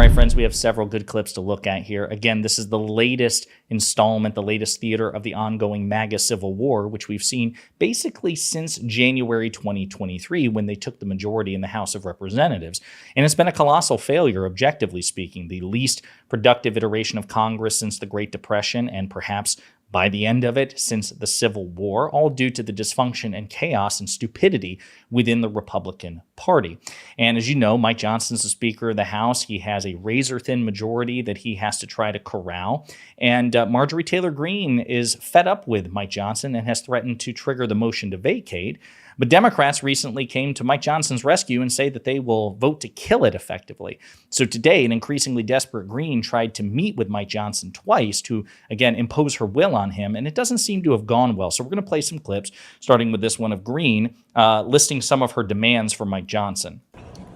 right, friends, we have several good clips to look at here. Again, this is the latest installment, the latest theater of the ongoing MAGA civil war, which we've seen basically since January 2023 when they took the majority in the House of Representatives. And it's been a colossal failure, objectively speaking, the least productive iteration of Congress since the Great Depression and perhaps by the end of it since the Civil War, all due to the dysfunction and chaos and stupidity within the Republican Party. And as you know, Mike Johnson's the Speaker of the House. He has a razor-thin majority that he has to try to corral. And Marjorie Taylor Greene is fed up with Mike Johnson and has threatened to trigger the motion to vacate. But Democrats recently came to Mike Johnson's rescue and say that they will vote to kill it effectively. So today, an increasingly desperate Greene tried to meet with Mike Johnson twice to, again, impose her will on him, and it doesn't seem to have gone well. So we're going to play some clips, starting with this one of Greene, listing some of her demands for Mike Johnson.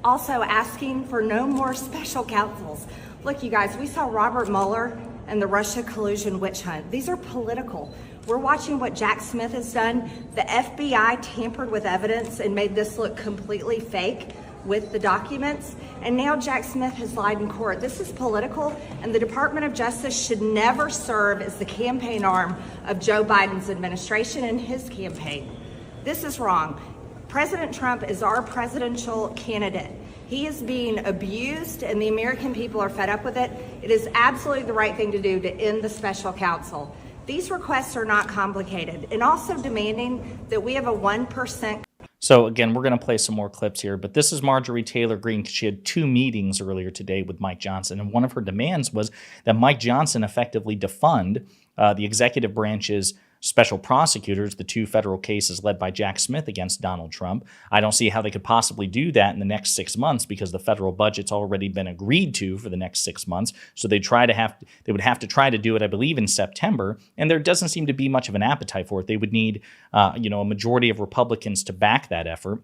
Also asking for no more special counsels. Look, you guys, we saw Robert Mueller and the Russia collusion witch hunt. These are political. We're watching what Jack Smith has done. The FBI tampered with evidence and made this look completely fake with the documents. And now Jack Smith has lied in court. This is political, and the Department of Justice should never serve as the campaign arm of Joe Biden's administration and his campaign. This is wrong. President Trump is our presidential candidate. He is being abused, and the American people are fed up with it. It is absolutely the right thing to do to end the special counsel. These requests are not complicated, and also demanding that we have a 1%. So again, we're going to play some more clips here, but this is Marjorie Taylor Greene. She had two meetings earlier today with Mike Johnson, and one of her demands was that Mike Johnson effectively defund the executive branch's special prosecutors, the two federal cases led by Jack Smith against Donald Trump. I don't see how they could possibly do that in the next 6 months because the federal budget's already been agreed to for the next 6 months. So they would have to try to do it, I believe, in September. And there doesn't seem to be much of an appetite for it. They would need, a majority of Republicans to back that effort.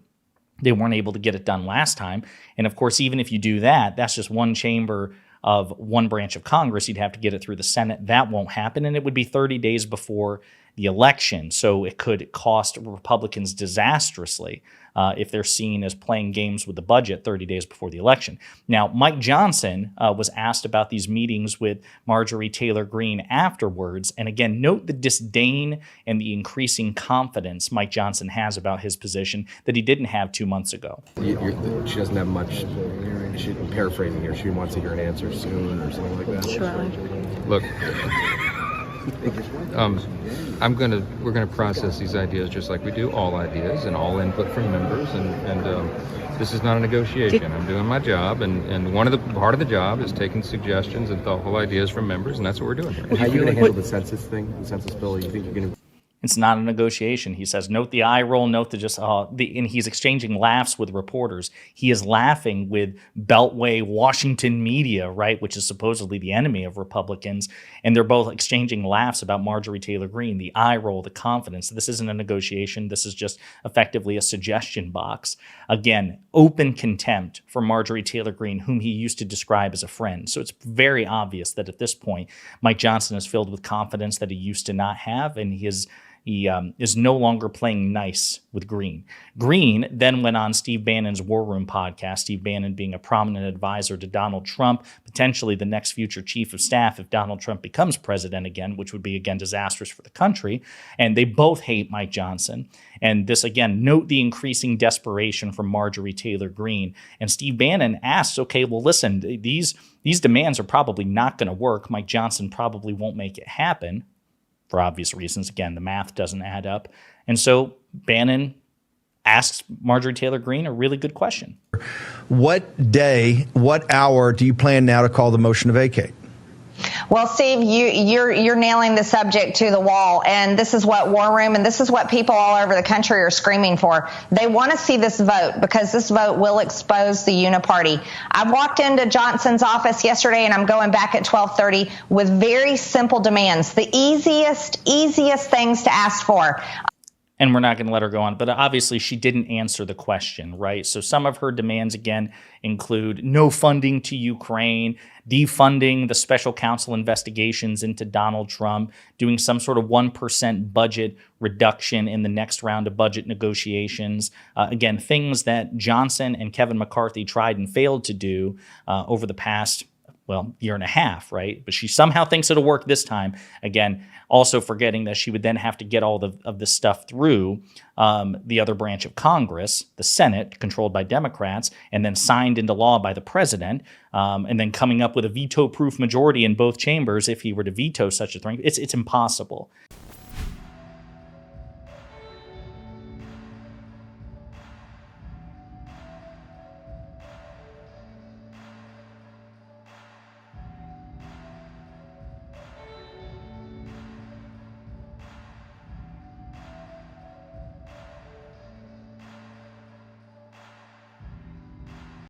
They weren't able to get it done last time. And of course, even if you do that, that's just one chamber of one branch of Congress. You'd have to get it through the Senate. That won't happen. And it would be 30 days before the election. So it could cost Republicans disastrously if they're seen as playing games with the budget 30 days before the election. Now, Mike Johnson was asked about these meetings with Marjorie Taylor Greene afterwards. And again, note the disdain and the increasing confidence Mike Johnson has about his position that he didn't have 2 months ago. She doesn't have much. She's paraphrasing here. She wants to hear an answer soon or something like that. Sure. Look, we're gonna process these ideas just like we do all ideas and all input from members, and this is not a negotiation. I'm doing my job, and part of the job is taking suggestions and thoughtful ideas from members, and that's what we're doing here. How are you going to handle the census thing, the census bill? You think you're going to? It's not a negotiation. He says, note the eye roll, note the and he's exchanging laughs with reporters. He is laughing with Beltway Washington media, right, which is supposedly the enemy of Republicans. And they're both exchanging laughs about Marjorie Taylor Greene, the eye roll, the confidence. This isn't a negotiation. This is just effectively a suggestion box. Again, open contempt for Marjorie Taylor Greene, whom he used to describe as a friend. So it's very obvious that at this point, Mike Johnson is filled with confidence that he used to not have, and he is no longer playing nice with Greene. Greene then went on Steve Bannon's War Room podcast, Steve Bannon being a prominent advisor to Donald Trump, potentially the next future chief of staff if Donald Trump becomes president again, which would be, again, disastrous for the country. And they both hate Mike Johnson. And this, again, note the increasing desperation from Marjorie Taylor Greene. And Steve Bannon asks, okay, well, listen, these demands are probably not going to work. Mike Johnson probably won't make it happen. For obvious reasons. Again, the math doesn't add up. And so Bannon asks Marjorie Taylor Greene a really good question. What day, what hour do you plan now to call the motion to vacate? Well, Steve, you're nailing the subject to the wall, and this is what War Room and this is what people all over the country are screaming for. They want to see this vote because this vote will expose the uniparty. I walked into Johnson's office yesterday, and I'm going back at 12:30 with very simple demands, the easiest things to ask for. And we're not going to let her go on. But obviously, she didn't answer the question, right? So some of her demands, again, include no funding to Ukraine, defunding the special counsel investigations into Donald Trump, doing some sort of 1% budget reduction in the next round of budget negotiations. Again, things that Johnson and Kevin McCarthy tried and failed to do over the past year and a half, right? But she somehow thinks it'll work this time. Again, also forgetting that she would then have to get all of this stuff through the other branch of Congress, the Senate, controlled by Democrats, and then signed into law by the president, and then coming up with a veto-proof majority in both chambers if he were to veto such a thing. It's impossible.